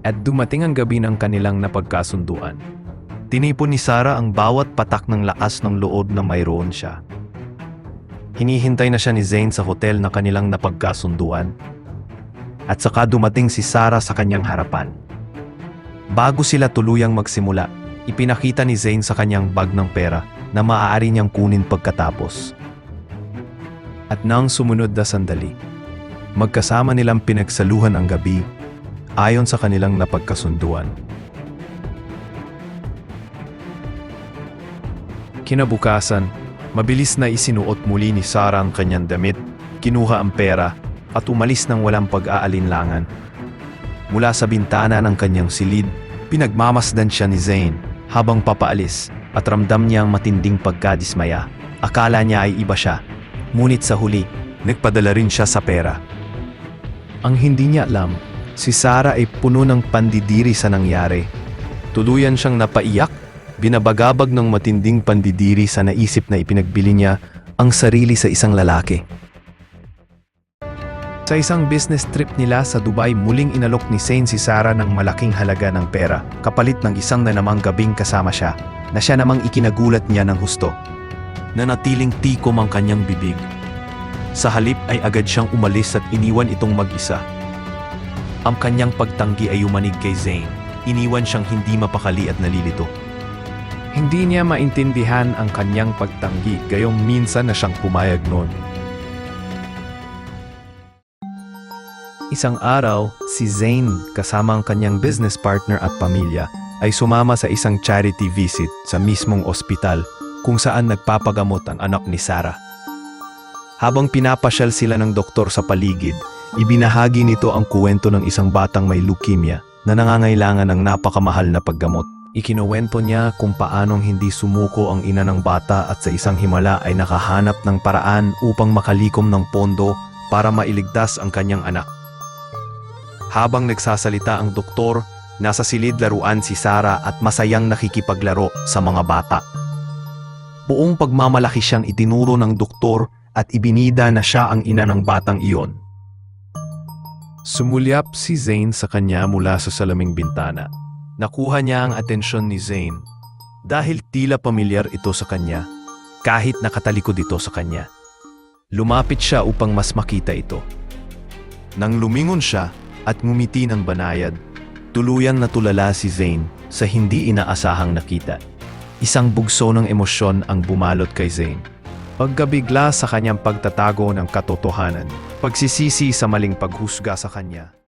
At dumating ang gabi ng kanilang napagkasunduan. Tinipon ni Sarah ang bawat patak ng lakas ng loob na mayroon siya. Hinihintay na siya ni Zane sa hotel na kanilang napagkasunduan. At saka dumating si Sarah sa kanyang harapan. Bago sila tuluyang magsimula, ipinakita ni Zane sa kanyang bag ng pera na maaari niyang kunin pagkatapos. At nang sumunod na sandali, magkasama nilang pinagsaluhan ang gabi ayon sa kanilang napagkasunduan. Kinabukasan, mabilis na isinuot muli ni Sarah ang kanyang damit, kinuha ang pera at umalis ng walang pag-aalinlangan. Mula sa bintana ng kanyang silid, pinagmamasdan siya ni Zane habang papaalis at ramdam niya ang matinding pagkadismaya. Akala niya ay iba siya, ngunit sa huli, nagpadala rin siya sa pera. Ang hindi niya alam, si Sarah ay puno ng pandidiri sa nangyari. Tuluyan siyang napaiyak, binabagabag ng matinding pandidiri sa naisip na ipinagbili niya ang sarili sa isang lalaki. Sa isang business trip nila sa Dubai, muling inalok ni Zane si Sarah ng malaking halaga ng pera, kapalit ng isang na namang gabing kasama siya, na siya namang ikinagulat niya ng husto. Nanatiling tikom ang kanyang bibig. Sa halip ay agad siyang umalis at iniwan itong mag-isa. Ang kanyang pagtanggi ay umanig kay Zane. Iniwan siyang hindi mapakali at nalilito. Hindi niya maintindihan ang kanyang pagtanggi, gayong minsan na siyang pumayag noon. Isang araw, si Zane kasama ang kanyang business partner at pamilya ay sumama sa isang charity visit sa mismong ospital kung saan nagpapagamot ang anak ni Sarah. Habang pinapasyal sila ng doktor sa paligid, ibinahagi nito ang kuwento ng isang batang may leukemia na nangangailangan ng napakamahal na paggamot. Ikinuwento niya kung paanong hindi sumuko ang ina ng bata at sa isang himala ay nakahanap ng paraan upang makalikom ng pondo para mailigtas ang kanyang anak. Habang nagsasalita ang doktor, nasa silid laruan si Sarah at masayang nakikipaglaro sa mga bata. Buong pagmamalaki siyang itinuro ng doktor at ibinida na siya ang ina ng batang iyon. Sumulyap si Zane sa kanya mula sa salaming bintana. Nakuha niya ang atensyon ni Zane dahil tila pamilyar ito sa kanya kahit nakatalikod ito sa kanya. Lumapit siya upang mas makita ito. Nang lumingon siya at ngumiti ng banayad, tuluyang natulala si Zane sa hindi inaasahang nakita. Isang bugso ng emosyon ang bumalot kay Zane. Pagkabigla sa kanyang pagtatago ng katotohanan, pagsisisi sa maling paghusga sa kanya.